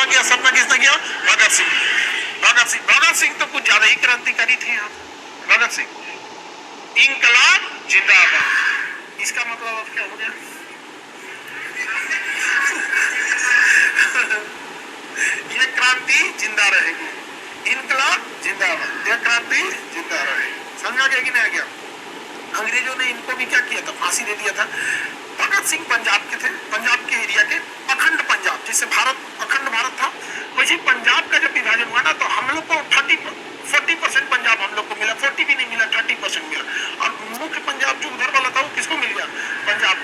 किया, सपना किसने किया? भगत सिंह। भगत सिंह तो कुछ ज्यादा ही क्रांतिकारी थे यहाँ। भगत सिंह, इंकलाब जिंदाबाद, इसका मतलब अब क्या हो गया? ये क्रांति जिंदा रहेगी, इनकलाब जिंदाबाद, ये क्रांति जिंदा रहेगी। समझा गया कि नहीं गया? अंग्रेजों ने इनको भी क्या किया था? फांसी दे दिया था। भगत सिंह पंजाब के थे, पंजाब के एरिया के, अखंड पंजाब, जैसे भारत अखंड भारत था, वैसे पंजाब का जब विभाजन हुआ ना तो हम लोग को 40% पंजाब हम लोग को मिला, 40 भी नहीं मिला, 30% मिला। और मुख्य पंजाब जो उधर वाला था वो किसको मिल गया? पंजाब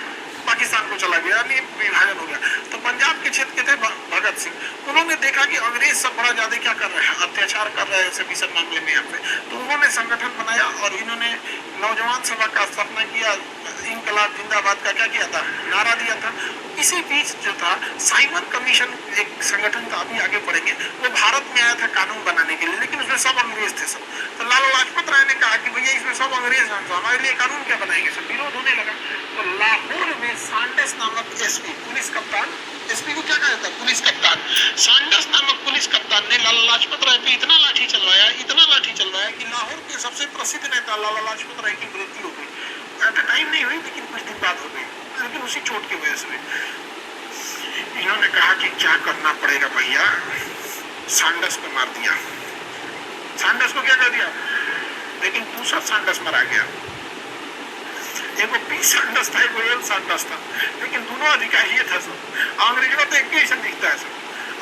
पाकिस्तान को चला गया, विभाजन हो गया। तो पंजाब के क्षेत्र के थे भगत सिंह। उन्होंने देखा कि अंग्रेज सब बड़ा ज्यादा क्या कर रहे हैं, अत्याचार कर रहे हैं सभी सब मामले में यहाँ पे। तो उन्होंने संगठन बनाया और इन्होंने नौजवान सभा का स्थापना किया, इंकलाब जिंदाबाद का क्या किया था? नारा दिया था। इसी बीच जो था साइमन कमीशन एक संगठन था, अभी आगे बढ़ेंगे, वो भारत में आया था कानून बनाने के लिए, लेकिन उसमें सब अंग्रेज थे सब। तो लाला लाजपत राय ने कहा कि भैया इसमें सब अंग्रेज हैं, तो हमारे लिए कानून क्या बनाएंगे? सब विरोध होने लगा। तो लाहौर में सांडस नामक एसपी, पुलिस कप्तान, एसपी को क्या कहा जाता है? पुलिस कप्तान। सांडस नामक पुलिस कप्तान ने लाला लाजपत राय पे इतना लाठी चलवाया कि लाहौर के सबसे प्रसिद्ध नेता लाला लाजपत राय की मृत्यु हो गई। एट अ टाइम नहीं हुई, लेकिन कुछ दिन बाद हो गई, लेकिन उसी चोट की वजह से। इन्होंने कहा कि क्या करना पड़ेगा भैया, सांडस को मार दिया। सांडस को क्या कर दिया? लेकिन दूसरा सांडस मारा गया। एक पी सांडस था, एक एल सांडस था, लेकिन दोनों अधिकारी ये था सब। अंग्रेजों तो एक ही दिखता है सब।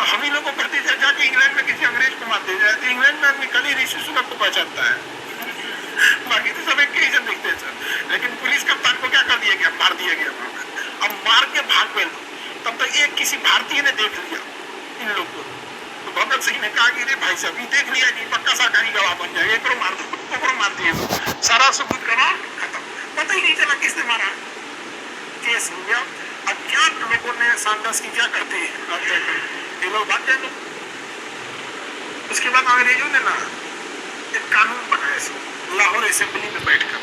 हम ही लोग को कहते थे जाके इंग्लैंड में किसी अंग्रेज को मारते जाए, तो इंग्लैंड में आदमी कल ऋषि सुनक को पहचानता है, बाकी तो सब एक ही दिखते हैं। लेकिन पुलिस कप्तान को क्या कर दिया गया? मार दिया गया। अब मार के भाग गए। तब तक एक किसी भारतीय ने देख लिया इन लोग को, तो भगत सिंह ने कहा कि रे भाई साहब, देख लिया कि पक्का सरकारी गवाह बन जाएगा, एक मार दो, ऊपर मार दिए, सारा सबूत गवाह खत्म। पता ही नहीं चला किसने मारा, केस हो गया। अज्ञात लोगों ने सांडस की क्या करते हैं, हत्या कर, ये लोग भाग गए। उसके बाद अंग्रेजों ने ना एक कानून बनाया लाहौर असेंबली में बैठकर,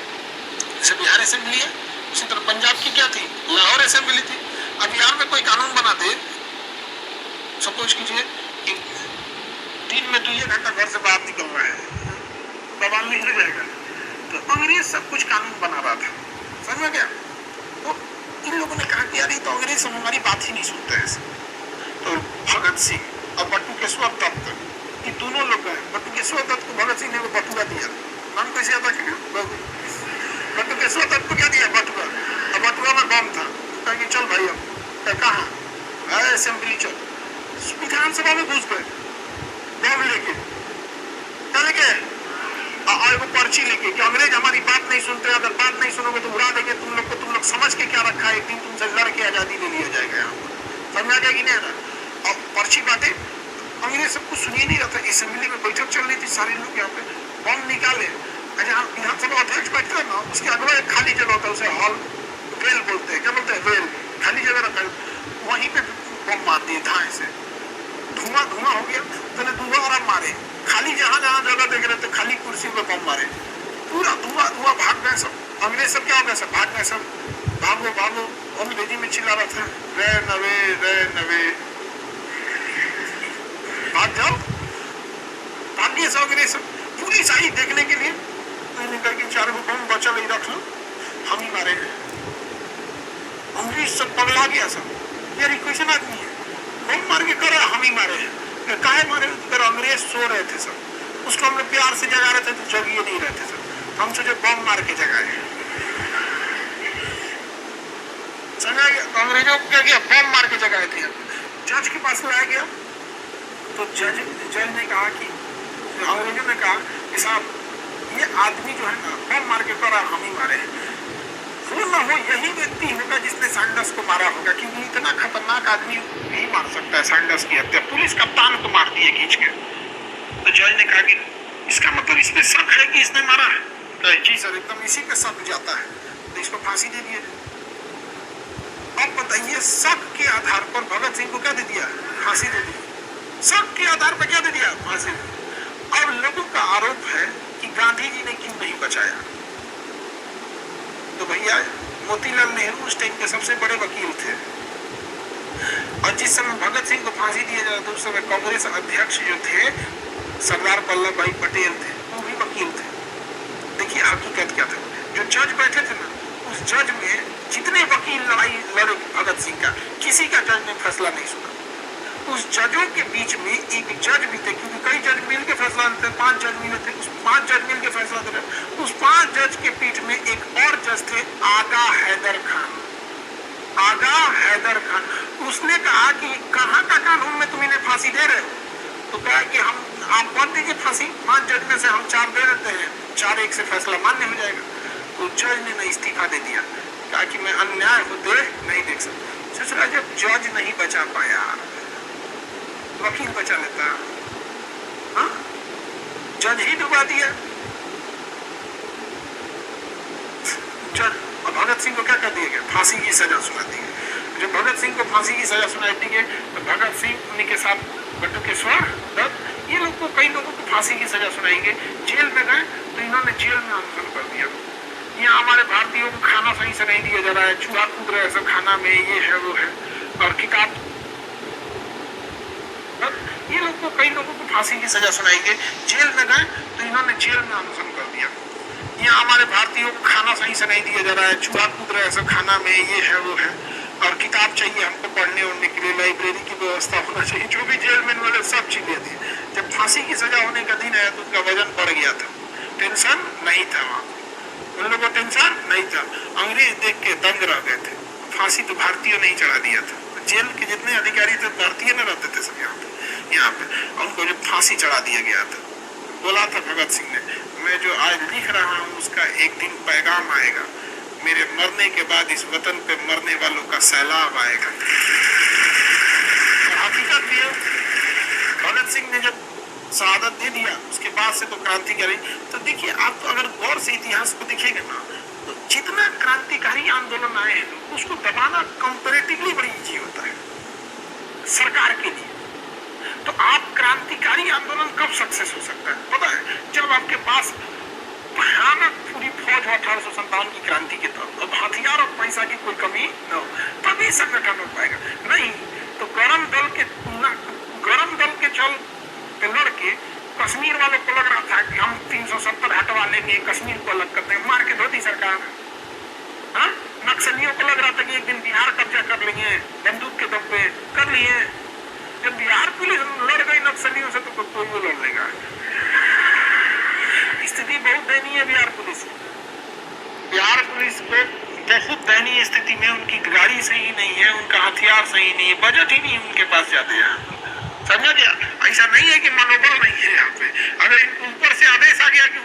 जैसे बिहार असेंबली है उसी तरह पंजाब की क्या थी? लाहौर असेंबली थी। अब बिहार में कोई कानून बना दे, सपोज कीजिए कि दिन में 2 घंटा घर से बाहर निकल रहा है, बवाल नहीं हो जाएगा। तो अंग्रेज सब कुछ कानून बना रहा था, समझ में गया? तो इन लोगों ने कहा कि यार ये तो अंग्रेज सब हमारी बात ही नहीं सुनते हैं। तो भगत सिंह और बटुकेश्वर दत्त, ये दोनों लोग गए। बटुकेश्वर दत्त को भगत सिंह ने बटुआ दिया, नाम कैसे आता है? बटुकेश्वर दत्त को क्या दिया? बटुआ। अब बटुआ में बम था, कहेंगे चल भाई अब कहाँ असेंबली चल, विधानसभा में घुस गए बम लेके, क्या लेके? एगो पर्ची लेके कि अंग्रेज हमारी बात नहीं सुनते, अगर बात नहीं सुनोगे तो उड़ा देंगे तुम लोग को, तुम लोग समझ के क्या रखा है, एक दिन तुमसे लड़ के आजादी ले लिया जाएगा। यहाँ पर समझा गया कि नहीं? और पर्ची बांटे, अंग्रेज सब कुछ सुनिए नहीं रहता। असेंबली में बैठक चल रही थी, सारे लोग यहाँ पे बम निकाले। जहाँ विधानसभा अध्यक्ष बैठता है ना, उसके अगवा एक खाली जगह होता है, उसे हॉल वेल बोलते हैं। क्या बोलते हैं? वेल, खाली जगह रखा है, वहीं पे बम मार दिए धाए से, धुआं हो गया। पहले दोबारा मारे, खाली जहाँ जगह देख रहे थे खाली कुर्सी पे बम मारे, पूरा धुआं भाग गए सब। अंग्रेज सब क्या हो गया? सब भाग गए, सब भागो। अंग्रेजी में चिल्ला रहा था, रे नवे भाग जाओ, भाग्य सब अंग्रेज सब। पुलिस आई देखने के लिए, मैंने कहा कि 4 बम बचा नहीं, रख लो, हम ही मारे। अंग्रेज सब पगला गया सब, ये क्वेश्चन आदमी है, बम मार के करा, हम ही मारे हैं। काहे मारे? तो अंग्रेज सो रहे थे सब, उसको हम लोग प्यार से जगा रहे थे, तो जगिए नहीं रहे थे सब, हम सोचे बम मार के जगाए। समझा गया? तो अंग्रेजों को क्या किया? बम मार के जगाए थे। जज के पास लाया गया, तो जज ने कहा कि, अंग्रेजों ने कहा कि साहब ये आदमी जो है ना बम मार के करा, हम ही मारे हैं। हो ना हो यही व्यक्ति होगा जिसने सांडस को मारा होगा, क्योंकि इतना खतरनाक आदमी नहीं मार सकता है सांडस की हत्या, पुलिस कप्तान को मार दिए खींच के। तो जज ने कहा कि इसका मतलब इसमें शक है कि इसने मारा है? कहे जी सर, एकदम इसी पे शक जाता है, तो इसको फांसी दे दिए। अब बताइए, शक के आधार पर भगत सिंह को क्या दे दिया? फांसी दे दी। शक के आधार पर क्या दे दिया? फांसी। अब लोगों का आरोप है कि गांधी जी ने क्यों नहीं बचाया? तो भैया मोतीलाल नेहरू उस टाइम के सबसे बड़े वकील थे। और जिस समय भगत सिंह को फांसी दिया जाता था उस समय कांग्रेस अध्यक्ष जो थे सरदार वल्लभ भाई पटेल थे, वो भी वकील थे। देखिए हकीकत क्या था, जो जज बैठे थे ना, उस जज में जितने वकील लड़ाई लड़े भगत सिंह का, किसी का जज ने फैसला नहीं सुना। उस जजों के बीच में एक जज भी थे, क्योंकि कई जज मिल के फैसला देते, 5 जज मिले थे, उस 5 जज मिल के फैसला दे रहे। उस 5 जज के पीठ में एक और जज थे, आगा हैदर खान। आगा हैदर खान, उसने कहा कि कहाँ का कानून में तुम इन्हें फांसी दे रहे हो? तो कहा कि हम आप मत दीजिए फांसी, 5 जज में से हम 4 दे देते हैं, 4-1 से फैसला मान्य हो जाएगा। तो जज ने ना इस्तीफा दे दिया, कहा कि मैं अन्याय होते नहीं देख सकता। सोच जब जज नहीं बचा पाया, वकील बचा लेता, हाँ? जज ही डुबा दिया। जज और भगत सिंह को क्या कर दिया गया? फांसी की सजा सुना दी गई। जब भगत सिंह को फांसी की सजा सुनाई दी गई तो भगत सिंह उन्हीं के साथ बटुकेश्वर दत्त, ये लोग को, कई लोगों को फांसी की सजा सुनाई गई। जेल में गए तो इन्होंने जेल में अनशन कर दिया। यहाँ हमारे भारतीयों को खाना सही से नहीं दिया जा रहा है, चूहा कूद रहे सब खाना में, ये है वो है, और किताब, ये लोग को, कई लोगों को फांसी की सजा सुनाई गई। जेल में गए तो इन्होंने जेल में अनशन कर दिया। यहाँ हमारे भारतीयों को खाना सही से नहीं दिया जा रहा है, चूहा कूद रहे सब खाना में, ये है वो है, और किताब चाहिए हमको पढ़ने उड़ने के लिए, लाइब्रेरी की व्यवस्था होना चाहिए। जो भी जेल में वाले सब चीजें थी। जब फांसी की सजा होने का दिन आया तो उनका वजन बढ़ गया था, टेंशन नहीं था वहाँ, उन लोगों को टेंशन नहीं था। अंग्रेज देख के दंग रह गए थे। फांसी तो भारतीयों ने ही चढ़ा दिया था। जेल के जितने अधिकारी थे भारतीय न रहते थे सब यहाँ पे, उनको जब फांसी चढ़ा दिया गया था, बोला था भगत सिंह ने, मैं जो आज लिख रहा हूँ उसका एक दिन पैगाम आएगा, मेरे मरने के बाद इस वतन पे मरने वालों का सैलाब आएगा। हकीकत भी है, भगत सिंह ने जब शहादत दे दिया उसके बाद से तो क्रांतिकारी, तो देखिए आप तो अगर गौर से इतिहास को देखिएगा ना, तो जितना क्रांतिकारी आंदोलन आए हैं उसको दबाना कंपैरेटिवली बड़ी इजी होता है सरकार के लिए। तो आप क्रांतिकारी आंदोलन कब सक्सेस हो सकता है पता है? जब आपके पास भयानक पूरी फौज हो 1857 की क्रांति के तौर, अब हथियार और पैसा की कोई कमी न हो, तभी संगठन हो पाएगा। नहीं तो गरम दल के चल लड़के कश्मीर वालों को लग रहा था कि हम 370 हटवा लेंगे, कश्मीर को अलग करते हैं, मार के धोती सरकार। हाँ, नक्सलियों को लग रहा था कि एक दिन बिहार कब्जा कर लेंगे, बंदूक के दम पे कर लिए। जब बिहार पुलिस लड़ गई नक्सलियों से तो कोई वो लड़ लेगा। स्थिति बहुत दयनीय है बिहार पुलिस को बहुत दयनीय स्थिति में, उनकी गाड़ी सही नहीं है, उनका हथियार सही नहीं है, बजट ही नहीं उनके पास जाते हैं। समझा गया? ऐसा नहीं है कि मनोबल नहीं है यहाँ पे, अगर ऊपर से आदेश आ गया कि